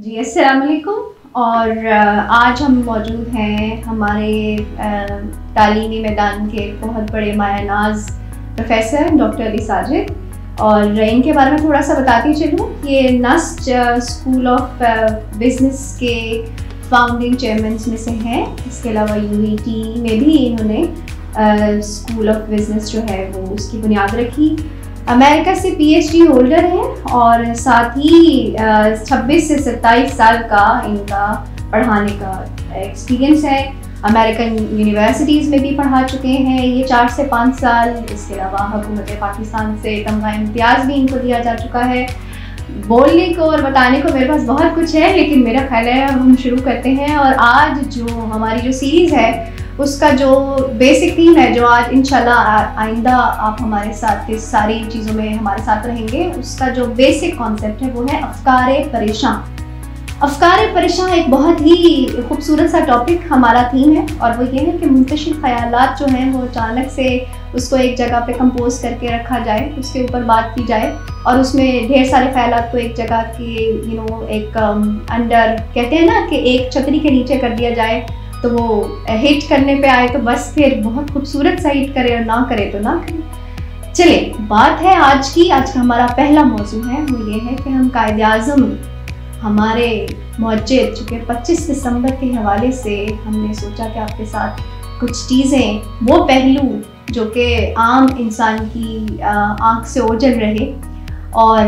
जी अस्सलाम वालेकुम। और आज हम मौजूद हैं हमारे तालीमी मैदान के बहुत बड़े मायानाज प्रोफेसर डॉक्टर अली साजिद, और इनके बारे में थोड़ा सा बताती चलूँ। ये नस्ट स्कूल ऑफ बिज़नेस के फाउंडिंग चेयरमैन में से हैं। इसके अलावा UET में भी इन्होंने स्कूल ऑफ बिज़नेस जो है वो उसकी बुनियाद रखी। अमेरिका से PhD होल्डर हैं और साथ ही 26 से 27 साल का इनका पढ़ाने का एक्सपीरियंस है। अमेरिकन यूनिवर्सिटीज़ में भी पढ़ा चुके हैं ये 4 से 5 साल। इसके अलावा हुकूमत पाकिस्तान से तमगा इम्तियाज़ भी इनको दिया जा चुका है। बोलने को और बताने को मेरे पास बहुत कुछ है, लेकिन मेरा ख्याल है अब हम शुरू करते हैं। और आज जो हमारी जो सीरीज़ है उसका जो बेसिक थीम है, जो आज इंशाल्लाह आइंदा आप हमारे साथ इस सारी चीज़ों में हमारे साथ रहेंगे, उसका जो बेसिक कॉन्सेप्ट है वो है अफ़कारे परेशान। अफ़कारे परेशान एक बहुत ही खूबसूरत सा टॉपिक हमारा थीम है, और वो ये है कि मुंतशिर ख़यालात जो हैं वो अचानक से उसको एक जगह पे कंपोज करके रखा जाए, उसके ऊपर बात की जाए, और उसमें ढेर सारे ख़यालात को एक जगह के एक अंडर कहते हैं ना कि एक छतरी के नीचे कर दिया जाए, तो वो हिट करने पे आए तो बस फिर बहुत खूबसूरत सा हिट करे, और ना करे तो ना करे। चले बात है आज की। आज का हमारा पहला मौजू है वो ये है कि हम कायद-ए-आज़म हमारे मुअज्जिद जो कि 25 दिसंबर के हवाले से हमने सोचा कि आपके साथ कुछ चीज़ें, वो पहलू जो कि आम इंसान की आँख से ओझल रहे, और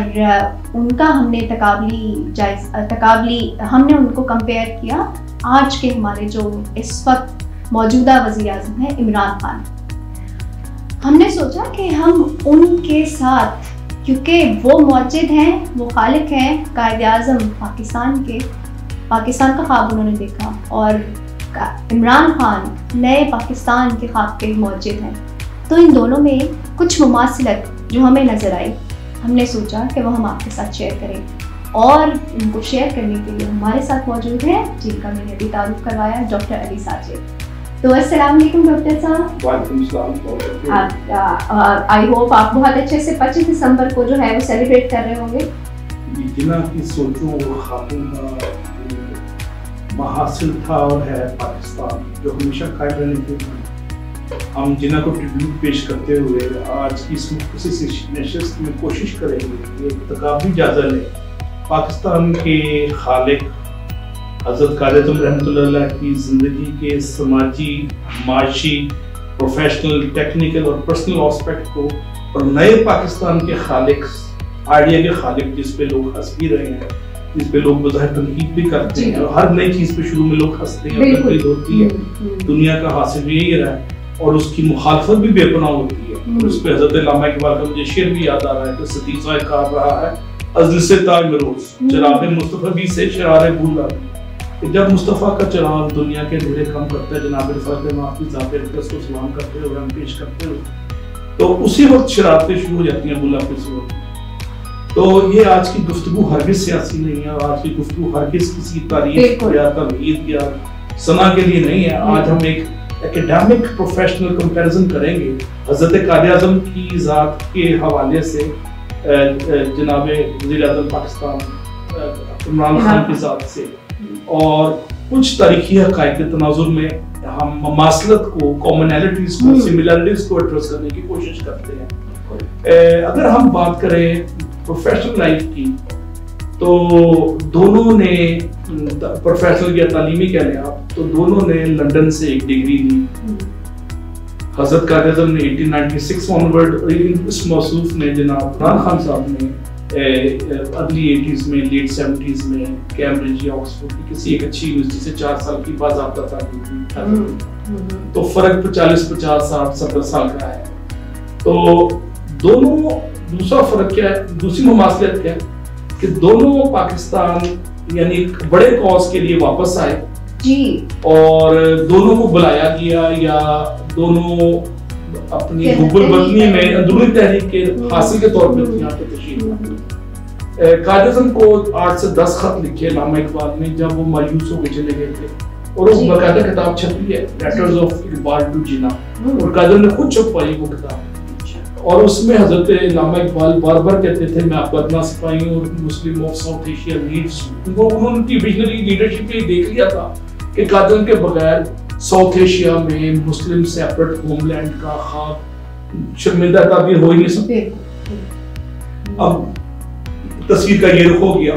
उनका हमने तकाबली हमने उनको कंपेयर किया आज के हमारे जो इस वक्त मौजूदा वज़ीर-ए-आज़म हैं इमरान खान। हमने सोचा कि हम उनके साथ, क्योंकि वो मुअज्जिद हैं, वो खालिक हैं कायद-ए-आज़म पाकिस्तान के, पाकिस्तान का ख्वाब उन्होंने देखा, और इमरान खान नए पाकिस्तान के ख्वाब के मुअज्जिद हैं। तो इन दोनों में कुछ मुमासिलत जो हमें नज़र आई, हमने सोचा कि वो हम आपके साथ शेयर करें। और इनको शेयर करने के लिए हमारे साथ मौजूद हैं, जिनका मैंने अभी तारुफ करवाया, डॉक्टर अली साजिद। तो अस्सलाम वालेकुम डॉक्टर साहब। वालेकुम सलाम। आई होप आप बहुत अच्छे से 25 दिसंबर को जो है वो सेलिब्रेट कर रहे होंगे। जिना की सोचो वो खातून का महासिल था और है पाकिस्तान, जो हमेशा कायम रहने के हम जिना को ट्रिब्यूट पेश करते हुए आज की इस नशिस्त में कोशिश करेंगे कि तकाबली जायजा लें पाकिस्तान के खालिक हज़रत कायद-ए-आज़म रहमतुल्लाह अलैह की ज़िंदगी के समाजी, माशी, प्रोफेशनल, टेक्निकल और पर्सनल एस्पेक्ट को, और नए पाकिस्तान के खालिक, आइडिया के खालिक, जिस पे लोग हंस भी रहे हैं, जिस पे लोग बज़ाहिर तनकीद भी करते हैं, और हर नई चीज़ पे शुरू में लोग हंसते हैं, तनकीद होती है। दुनिया का हासिल यही रहा है, और उसकी मुखालफत भी बेपनाह होती है। उस पर हज़रत अल्लामा इकबाल का मुझे शेर भी याद आ रहा है कि सतीसा कार रहा है अज़्ल से ताज में रोज़, चिराग़ मुस्तफ़ा भी से शरारे भूला। जब मुस्तफ़ा का चिराग दुनिया के अंधेरे कम करता है, जनाब फ़ातिमा की ज़ात अक़दस को सलाम करते हुए हम पेश करते हुए, तो उसी वक्त शरारतें शुरू हो जाती हैं बुला के सूरत। तो ये आज की गुफ्तगू हरगिज़ सियासी नहीं है, और आज की गुफ्तगू हरगिज़ किसी तारीफ या तमहीद या सना के लिए नहीं है। आज हम एक एकेडमिक प्रोफेशनल कंपैरिजन करेंगे हज़रत कायद-ए-आज़म की ज़ात के हवाले से जनाब वज़ीर-ए-आज़म पाकिस्तान इमरान खान की ज़ात से, और कुछ तारीखी हक़ाइक़ के तनाज़ुर में हम ममासलत को, कॉमनैलिटीज़ को, सिमिलैरिटीज़ को एड्रेस करने की कोशिश करते हैं। अगर हम बात करें प्रोफेशनल लाइफ की, तो दोनों ने प्रोफेशनल या तालीमी कह लें आप, तो दोनों ने लंदन से एक डिग्री ली। हज़रत कायद-ए-आज़म ने 1896 ऑनवर्ड, इस मौसूफ ने जनाब इमरान खान साहब ने अर्ली 80s में, लेट 70s में कैम्ब्रिज या ऑक्सफोर्ड की किसी एक अच्छी यूनिवर्सिटी से 4 साल की बाज़ाब्ता तालीम दी। तो फ़र्क 40, 50, 60, 70 साल का है। तो दोनों, दूसरा फ़र्क क्या है, दूसरी मुमासलत क्या है कि दोनों पाकिस्तान यानी एक बड़े कॉज के लिए वापस आए जी, और दोनों को बुलाया गया, या दोनों अपनी हुब्बुल वतनी में अंदरूनी तहरीक के हासिल के तौर पर यहाँ पे तशरीफ लाए। कायद-ए-आज़म को 8 से 10 खत लिखे अल्लामा इकबाल ने, जब वो मायूस होकर चले गए थे, और वो बाकायदा किताब छपी है, लेटर्स ऑफ इकबाल टू जिना, और कायद-ए-आज़म ने खुद छपवाई वो किताब। और उसमें हजरत अल्लामा इकबाल बार बार कहते थे मैं आपका अदना सिपाही हूँ और Muslim of South Asia leads हूँ। उन्होंने उनकी विजनरी लीडरशिप में देख लिया था कि कादम के बगैर साउथ एशिया में मुस्लिम सेपरेट होमलैंड का ख्वाब शर्मिंदा ताबीर हो ही नहीं सकता। अब तस्वीर का ये रुख हो गया।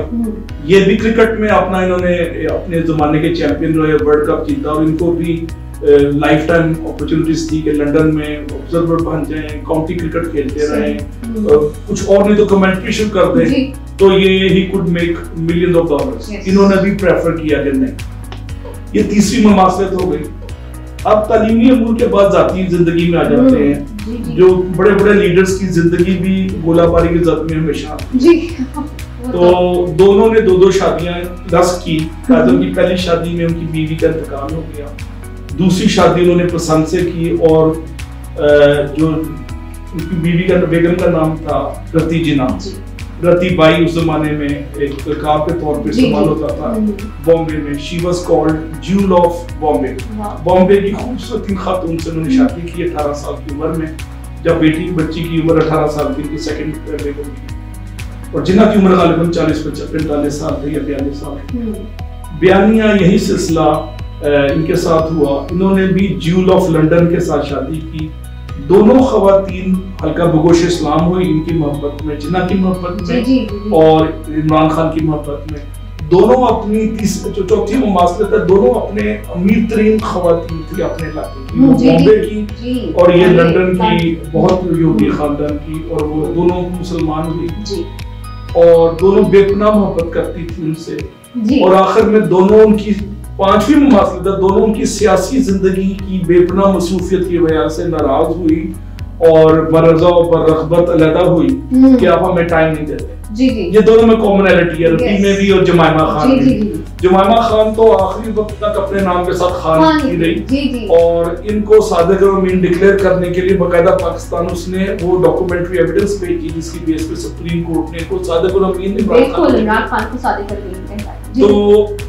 ये भी क्रिकेट में अपना इन्होंने अपने जमाने के चैंपियन रहे, वर्ल्ड कप जीता और इनको भी लाइफ टाइम अपॉर्चुनिटीज थी कि लंदन में ऑब्जर्वर बन जाएं, काउंटी क्रिकेट खेलते रहें, कुछ और नहीं तो कमेंट्री शुरू कर दें, तो ये he could make millions of dollars. इन्होंने भी प्रेफर किया कि नहीं। ये तीसरी ममासलत हो गई। अब तालीमी अमूर के बाद जाती जिंदगी में आ जाते हैं, जो बड़े बड़े लीडर्स की जिंदगी भी गोलाबारी की जद में हमेशा। तो दोनों ने दो शादियां रस की। कादम की पहली शादी में उनकी बीवी का इंतकाल हो गया, दूसरी शादी उन्होंने पसंद से की और जो उनकी बीवी का बेगम का नाम था रती जिना, रती बाई उस जमाने में एक लकाब के तौर पे इस्तेमाल होता था बॉम्बे में। She was called jewel of Bombay. Bombay की खूबसूरत खातून से उन्होंने शादी की 18 साल की उम्र में, जब बच्ची की उम्र 18 साल की सेकंड बेगम की, और जिन्ना की उम्र गालिबन 40-45 साल थी या 42 साल। बयानिया यही सिलसिला इनके साथ हुआ। इन्होंने भी ज्यूल ऑफ लंदन के साथ शादी की। दोनों खवातीन हल्का बगोश इस्लाम हुई इनकी मोहब्बत में, जिन्ना की मोहब्बत में और इमरान खान की मोहब्बत में। दोनों अपनी चौथी मुमासलत है, दोनों अपने अमीर तरीन खवातीन थी अपने इलाके की, बॉम्बे की और ये लंदन की बहुत यहूदी खानदान की, और वो दोनों मुसलमान हुई और दोनों बेपनाह मोहब्बत करती थी उनसे। और आखिर में दोनों उनकी पांचवी मुमासलत, दोनों उनकी सियासी जिंदगी की बेपनाह मसरूफियत की वजह से नाराज हुई और बरज़ा और बरगबत अलहदा हुई कि आप हमें टाइम नहीं देते। ये दोनों में कॉमनैलिटी है, रफ़ी में भी और जमाइमा खान में भी। जमाइमा खान तो आखिरी वक्त तक अपने नाम के साथ खान की रही और इनको सादिक और अमीन डिक्लेयर करने के लिए बकायदा पाकिस्तान उसने वो डॉक्यूमेंट्री एविडेंस भेजी जिसकी बेस पे सुप्रीम कोर्ट ने को सादिक और अमीन इमरान खान को सादिक और अमीन। तो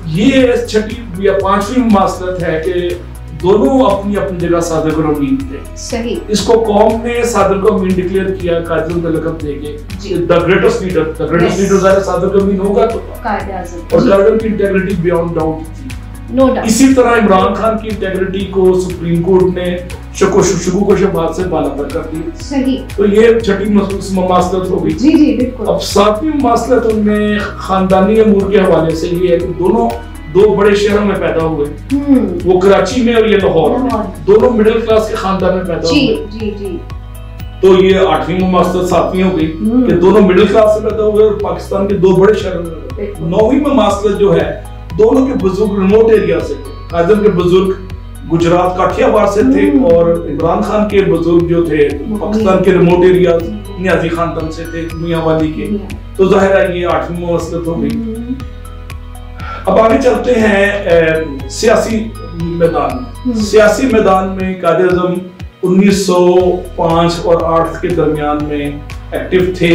ये छठी या पांचवी मुमासलत है कि दोनों अपनी अपनी जगह सादिक और अमीन थे। सही। इसको कौम ने सादिक और अमीन डिक्लेयर किया कायदे का लक़ब देके, द ग्रेटेस्ट लीडर ज़ाहिर सादिक और अमीन होगा तो कायदे आज़म, और कायदे की इंटीग्रिटी बियॉन्ड डाउट थी। No doubt. इसी तरह इमरान खान की इंटीग्रिटी को सुप्रीम कोर्ट ने शुगू को शबात से बालातर कर दी। सही। तो ये छठी मुमासलत हो गई। जी बिल्कुल। अब सातवीं मुमासलत उनमें खानदानी अमूर के हवाले से ये है कि दोनों दो बड़े शहरों में पैदा हुए, वो कराची में और ये लाहौर में, दोनों मिडिल क्लास के खानदान में पैदा हुए। तो ये आठवीं मुमासलत सातवीं हो गई कि दोनों मिडिल क्लास से पैदा हुए और पाकिस्तान के दो बड़े शहरों में। नौवीं मुमासलत जो है दोनों के बुजुर्ग रिमोट एरिया से थे। कादम के बुजुर्ग गुजरात काठियावाड़ से थे और इमरान खान के बुजुर्ग जो थे पाकिस्तान के रिमोट एरिया नियाजी खानदान से थे, मियांवाली के। तो जाहिर है ये आठवीं मुमासलत हो गई। अब आगे चलते हैं सियासी मैदान में। सियासी मैदान में कायद-ए-आज़म 1905 और 8 के दरमियान में एक्टिव थे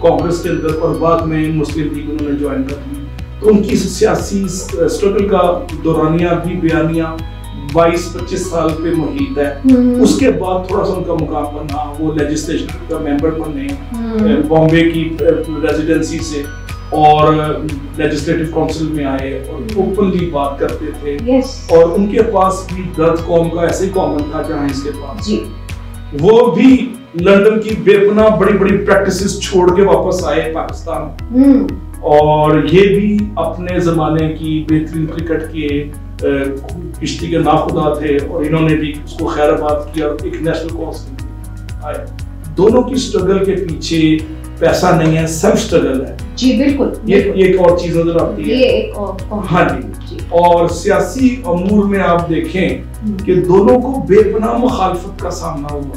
कांग्रेस के अंदर और बाद में मुस्लिम लीग उन्होंने ज्वाइन कर ली। तो उनकी सियासी स्ट्रगल का दौरानिया भी बयानिया 22-25 साल पे मुहित है। उसके बाद थोड़ा सा उनका मुकाम बना, वो लेजिस्लेशन का मेंबर बने बॉम्बे की रेजिडेंसी से और लेजिस्लेटिव काउंसिल में आए और ओपनली बात करते थे। और उनके पास भी दर्द कौम का ऐसे कॉमन था जहाँ इसके पास वो भी लंदन की बेपनाह बड़ी बड़ी प्रैक्टिसेस छोड़ के वापस आए पाकिस्तान और ये भी अपने जमाने की बेहतरीन क्रिकेट के किश्ती के नाखुदा थे और इन्होंने भी उसको खैराबाद किया और एक नेशनल काउंसिल आए। दोनों की स्ट्रगल के पीछे पैसा नहीं है, सेल्फ स्ट्रगल है। जी बिल्कुल। ये एक और चीज नजर आती है। ये एक और हाँ जी। और सियासी अमूर में आप देखें कि दोनों को बेपनाह मुखालफत का सामना हुआ।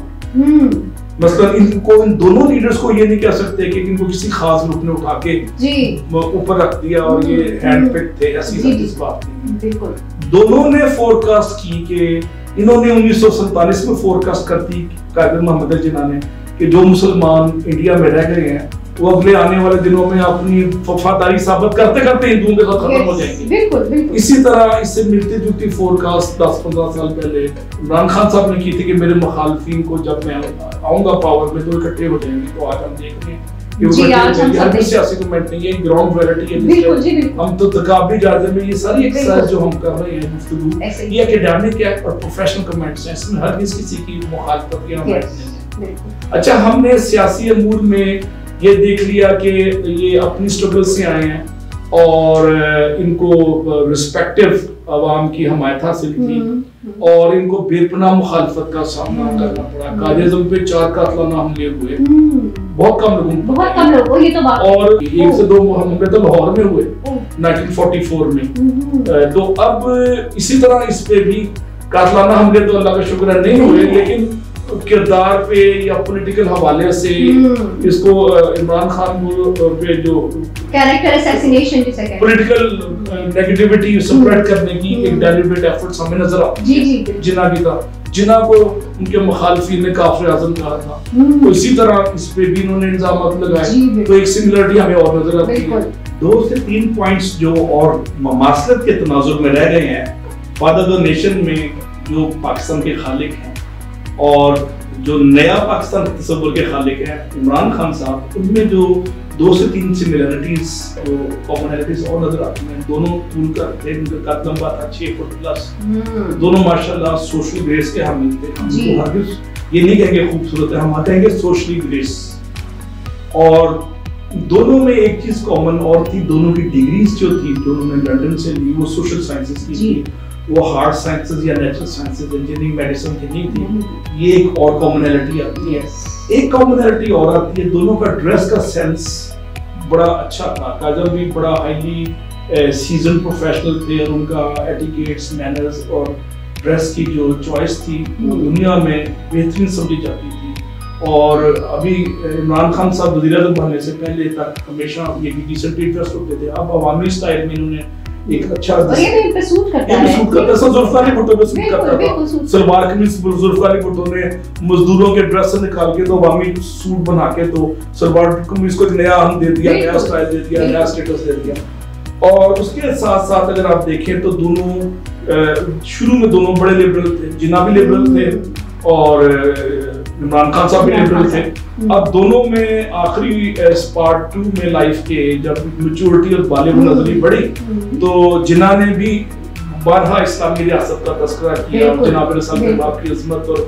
मतलब इनको इन दोनों लीडर्स को ये नहीं कह सकते कि इनको किसी खास ग्रुप ने उठा के ऊपर रख दिया और ये हैंड पिक थे, ऐसी बात नहीं। बिल्कुल। दोनों ने फोरकास्ट की कि इन्होंने 1947 में फोरकास्ट कर दी कायद मोहम्मद जिन्ना ने कि जो मुसलमान इंडिया में रह गए हैं वो अगले आने वाले दिनों में अपनी वफादारी साबित करते करते हिंदुओं के साथ खत्म हो जाएंगे। बिल्कुल बिल्कुल। इसी तरह इससे मिलती जुलती फोरकास्ट 10-15 साल पहले इमरान खान साहब ने की थी कि मेरे मुखालफिन को जब मैं आऊंगा पावर में तो इकट्ठे हो जाएंगे। तो आज हम देख रहे हैं जी, आज हम सब सियासी कमेंट नहीं है, ग्राउंड रियलिटी है। बिल्कुल जी बिल्कुल। हम तो तकाबी जाते में ये सारी एक्सरसाइज जो हम कर रहे हैं गुफ्तगू ये एकेडमिक है और प्रोफेशनल कमेंट्स हैं, इसमें हर किसी की मुखालफत की हम नहीं। अच्छा, हमने सियासी अमूर में ये देख लिया कि ये अपनी स्ट्रगल से आए हैं और इनको रिस्पेक्टिव अवाम की हमायत हासिल की और इनको बेपनाह मुखालफत का सामना करना पड़ा। कायदे-ए-आज़म पे 4 कातलाना हमले हुए, बहुत कम लोगों ये तो बात, और 1 से 2 हमले तो लाहौर में हुए 1944 में। तो अब इसी तरह इस पे भी कातलाना हमले तो अल्लाह का शुक्र है नहीं हुए, लेकिन किरदार पे या पॉलिटिकल हवाले से इसको इमरान खान पे जो कैरेक्टर असैसिनेशन जिसे कहते हैं, पॉलिटिकल नेगेटिविटी स्प्रेड करने की एक डेलिब्रेट एफर्ट्स हमें नजर आती है। जी जिन्ना की तरह, जिन्ना को उनके मुखालफिन ने काफिर आज़म कहा था, तो इसी तरह इस पे भी इन्होंने इल्जामात लगाए, तो एक सिमिलरिटी हमें और नजर आती है। 2 से 3 पॉइंट्स जो और ममासलत के तनाजुर में रह गए हैं फादर द नेशन में, जो पाकिस्तान के खालिक हैं और जो नया पाकिस्तान के तस्वुर के खालिक हैं इमरान खान साहब, उनमें जो 2 से 3 सिमिलरिटीज कॉमनैलिटीज और नजर आती हैं। दोनों तूल करते, उनका कद लंबा था 6 फुट प्लस, दोनों माशाल्लाह सोशल ग्रेस के हामिल थे। हम तो हरगिज़ ये नहीं कहेंगे खूबसूरत है, हम कहेंगे सोशली ग्रेस। और दोनों में एक चीज कॉमन और थी, दोनों की डिग्रीज जो थी जो उन्होंने लंदन से ली वो सोशल साइंसेस की थी, वो हार्ड साइंसेस या नेचुरल साइंसेस, इंजीनियरिंग, मेडिसिन की नहीं थी। ये एक और कॉमनैलिटी आती है। एक कॉमनैलिटी और आती है, दोनों का ड्रेस का सेंस बड़ा अच्छा था। काजल भी बड़ा हाईली सीजन प्रोफेशनल थे और उनका एटिकेट्स, मैनर्स और ड्रेस की जो चॉइस थी वो दुनिया में बेहतरीन समझी जाती थी। और अभी इमरान खान साहब वज़ीर-ए-आज़म बनने से पहले तक हमेशा ये डिसेंटली ड्रेस होते थे, अब अवामी स्टाइल में इन्होंने एक अच्छा ये भी सूट करता है, जुल्फ़िकार अली भुट्टो पे सूट करता था, सलवार कमीज जुल्फ़िकार अली भुट्टो ने मजदूरों के ड्रेस से निकाल के तो अवामी सूट बना के तो सलवार कमीज को नया हम दे दिया, नया स्टाइल दे दिया, नया स्टेटस दे दिया। और उसके साथ साथ अगर आप देखें तो दोनों शुरू में दोनों बड़े लिबरल थे, जिन्ना भी लिबरल थे और इमरान खान साहब भी लिबरल थे। अब दोनों में आखिरी पार्ट 2 में लाइफ के जब मैच्योरिटी और बालिग नजरी बढ़ी तो जिन्ना ने भी बारहा इस्लामी रियासत का तस्करा किया, जनाब रसूल बाप की अज़मत और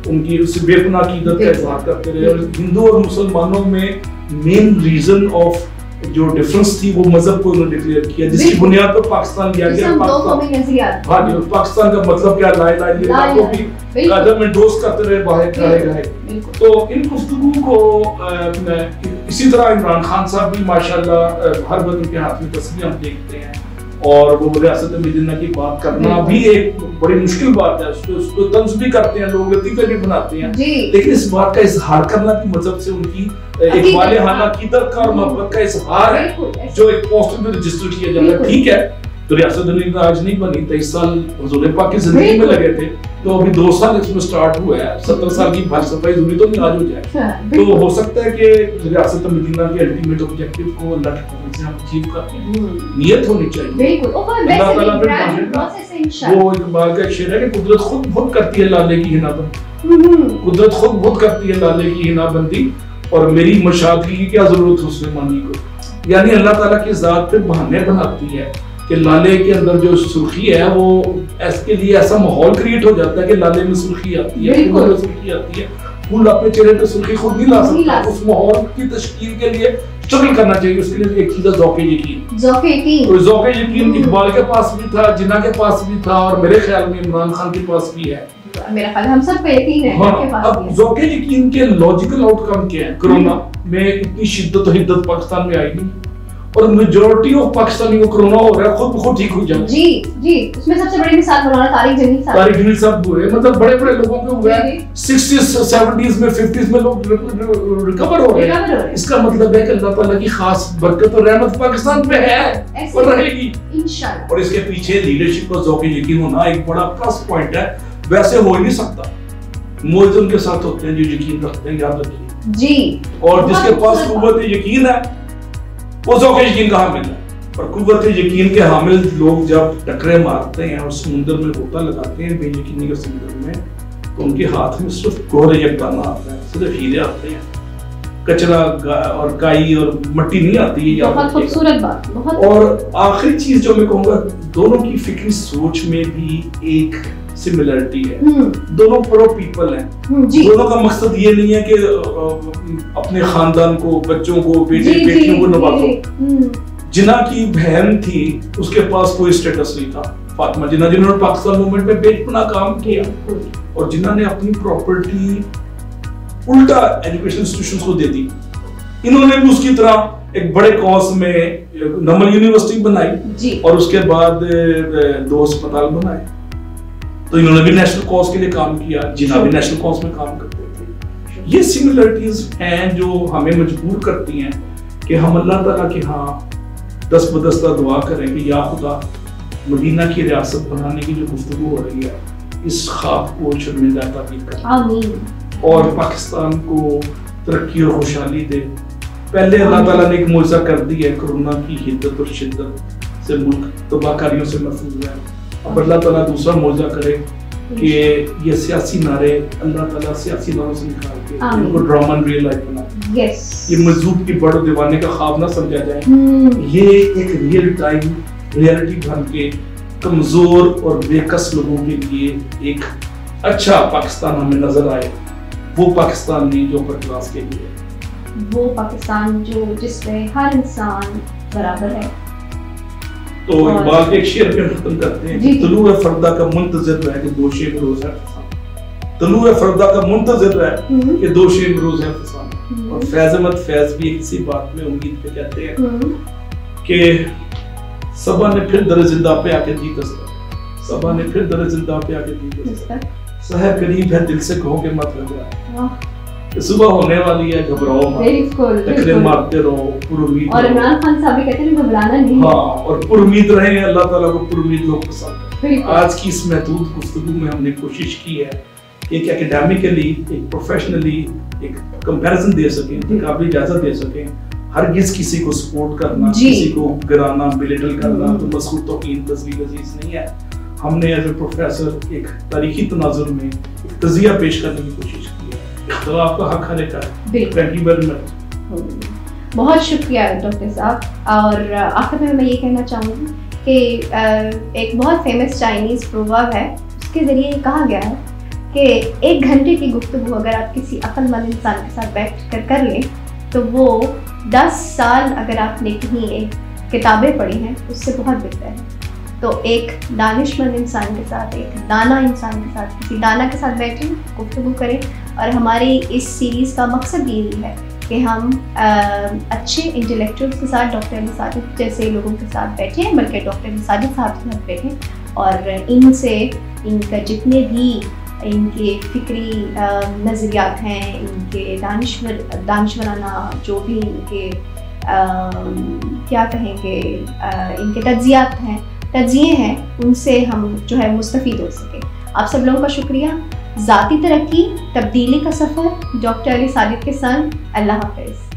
उनकी उस बेपनाह कीदत का इज़हार करते रहे। और हिंदू और मुसलमानों में मेन रीजन ऑफ जो डिफरेंस थी वो मजहब को उन्होंने डिक्लेयर किया, जिसकी बुनियाद पर पाकिस्तान लिया गया। पाकिस्तान का मतलब क्या, ला इलाहा इल्लल्लाह को भी कदम में डोज करते रहे बाहर रहे। तो इन गुफ्तगू को इसी तरह इमरान खान साहब भी माशाल्लाह हर वक्त उनके हाथ में तस्वीर हम देखते हैं और वो रियासत मदीना की बात करना भी एक बड़ी मुश्किल बात है, उसको तंज भी करते हैं लोग, लतीफे भी बनाते हैं, लेकिन इस बात का इजहार करना भी मजहब से उनकी एक वालिहाना कीदत का और मोहब्बत का इजहार है जो एक पोस्ट में रजिस्टर किया जाता है। ठीक है, तो रियासत मदीना आज नहीं बनी, 23 साल हुजूर पाक की जिंदगी में लगे थे, तो अभी 2 साल इसमें स्टार्ट हुआ है, 70 साल की फलसफा जरूरी तो नहीं आज हो जाए। तो हो सकता है कि रियासत मदीना के अल्टीमेट ऑब्जेक्टिव को अल्लाह के फजल से हम अचीव कर लें, नियत होनी चाहिए। अल्लाह ताला पे वो इकबाल का शेर है कि कुदरत खुद करती है लाले की हिनाबंदी, कुदरत खुद करती है लाले की हिनाबंदी और मेरी मशादगी की क्या जरूरत है उसमें मानी को। यानी अल्लाह ताला की जात पे बहाने बनाती है कि लाले के अंदर जो सुर्खी है वो इसके लिए ऐसा माहौल क्रिएट हो जाता है कि लाले में सुर्खी आती है, फूल में सुर्खी आती है। फूल अपने चेहरे पे सुर्खी खुद नहीं ला सकता, उस माहौल की तश्कील के लिए स्ट्रगल करना चाहिए। उसके लिए एक चीज है ज़ौक़ यकीन। तो ज़ौक़ यकीन इकबाल के पास भी था, जिन्ना के पास भी था और मेरे ख्याल में इमरान खान के पास भी है। मेरा ख्याल हम सब पे यकीन है। हाँ, अब ज़ौक़ यकीन के लॉजिकल आउटकम क्या है? कोरोना में इतनी शिद्दत और हिद्दत पाकिस्तान में आई नहीं और मेजॉरिटी ऑफ पाकिस्तानी को कोरोना हो रहा है, खुद ठीक हो जाए। जी उसमें सबसे बड़ी मिसाल मौलाना तारिक जमील साहब हुए, मतलब बड़े लोगों के हुए 60s 70s में 50s में लोग रिकवर हो रहे हैं। इसका मतलब है कि अल्लाह ताला की खास बरकत और रहमत पाकिस्तान पे है और रहेगी इंशाअल्लाह। और इसके पीछे लीडरशिप और ज़ौक़ यकीन होना एक बड़ा प्लस पॉइंट है। वैसे हो ही नहीं सकता, मौजूद उनके साथ होते हैं जो यकीन रखते हैं, याद रखिए। जी। और जिसके पास कुव्वत यकीन है वो ज़ौक़ यकीन का हामिल है। और कुव्वत यकीन के हामिल लोग जब टकरे मारते हैं और समुद्र में गोता लगाते हैं बेयकीनी के समुद्र में, तो उनके हाथ में सिर्फ गोहरे यकदाना आता है, सिर्फ हीरे आते हैं, कचरा और काई और मट्टी नहीं आती है। बहुत खूबसूरत बात, बहुत। और आखिरी चीज जो मैं कहूँगा, दोनों की फिक्री सोच में भी एक सिमिलरिटी है। दोनों प्रो पीपल हैं। दोनों का मकसद ये नहीं है कि अपने खानदान को, बच्चों को, बेटियों को नवाजो। जिन्ना की बहन थी उसके पास कोई स्टेटस नहीं था, फातिमा जिन्ना, जिन्होंने पाकिस्तान मूवमेंट में बेपनाह काम किया और जिन्ना ने अपनी प्रॉपर्टी उल्टा एजुकेशन इंस्टीट्यूशंस को दे दी। इन्होंने भी उसकी तरह एक बड़े कॉज में नमल यूनिवर्सिटी बनाई और उसके बाद 2 अस्पताल बनाए। तो इन्होंने भी नेशनल कॉज के लिए काम किया, जिन्ना भी नेशनल कॉज में काम करते थे। ये सिमिलरिटीज हैं जो हमें मजबूर करती हैं कि हम अल्लाह ताला के हाँ दस बदस्ता दुआ करें कि या खुदा मदीना की रियासत बनाने की जो गुफ्तगू हो रही है, इस ख्वाब को शर्मिंदा ताबीर कर, आमीन, और पाकिस्तान को तरक्की और खुशहाली दे। पहले अल्लाह ताला ने एक मौजज़ा कर दी है, कोरोना की हिद्दत और शिद्दत से मुल्क तबाहकारियों से महफूज है। अब अल्लाह ताला दूसरा मौजज़ा करे कि ये सियासी नारे अल्लाह ताला सियासी नारों से निकाल के इनको ड्रामा एंड रियल लाइफ बना। ये मजदूर की बड़ो दीवाने का ख्वाब ना समझा जाए, ये एक रियल टाइम रियलिटी बन के कमजोर और बेकस लोगों के लिए एक अच्छा पाकिस्तान हमें नजर आए। वो पाकिस्तान नहीं जो पर क्लास के लिए, वो पाकिस्तान जो जिसमें हर इंसान बराबर है। तो इकबाल के एक शेर पे खत्म करते हैं, तलू फरदा का मुंतज़िर है कि दोषे में रोज है फसाना। तलू फरदा का मुंतज़िर है कि दोषे में रोज है फसाना। और फैज़ अहमद फैज़ भी इसी बात में उम्मीद पे कहते हैं कि सबा ने फिर दर जिंदा पे आके दी दस्तक, सबा ने फिर दर जिंदा पे आके दी दस्तक, सहर करीब है दिल से कहो के मत घबराओ, सुबह होने वाली है घबराओ मत, टकरे मारते रहो, पुरुमीद। और इमरान खान साहब भी कहते हैं घबराना नहीं। हाँ, और पुरुमीद रहे, अल्लाह ताला को पुरुमीद लोग पसंद है। आज की इस महदूद गुफ्तगू में हमने कोशिश की है एक एकेडमिकली, एक प्रोफेशनली एक कंपैरिजन दे सकें, काबिल इजाजत दे सकें। हरगिज किसी को सपोर्ट करना, किसी को गिराना, बिलिटल करना तो मसरूफ तौकीन तस्वीर अजीज नहीं है। हमने एज ए प्रोफेसर एक तारीखी तनाजुर में एक तज़िया पेश करने की कोशिश की है, तो आपका हक है का। Thank you very much. बहुत शुक्रिया डॉक्टर साहब। और आखिर में मैं ये कहना चाहूँगी कि एक बहुत फेमस चाइनीज़ प्रोवर्ब है, उसके ज़रिए कहा गया है कि 1 घंटे की गुफ्तगू अगर आप किसी अक्लमंद इंसान के साथ बैठ कर लें तो वो 10 साल अगर आपने कहीं एक किताबें पढ़ी हैं उससे बहुत बेहतर है। तो एक दानिशमंद इंसान के साथ, एक दाना इंसान के साथ, किसी दाना के साथ बैठें, गुफ्तगू करें। और हमारी इस सीरीज़ का मकसद यही है कि हम अच्छे इंटेलेक्चुअल्स के साथ, डॉक्टर अली साजिद जैसे लोगों के साथ बैठें, बल्कि डॉक्टर अली साजिद साहब के साथ बैठें और इनसे इनका जितने भी इनके फ़िक्री नज़रियात हैं, इनके दानिशवराना जो भी इनके क्या कहेंगे इनके तज्ज़िये हैं उनसे हम जो है मुस्तफ़ीद हो सके। आप सब लोगों का शुक्रिया। ज़ाती तरक्की, तब्दीली का सफ़र, डॉक्टर अली साजिद के संग। अल्लाह हाफ़िज़।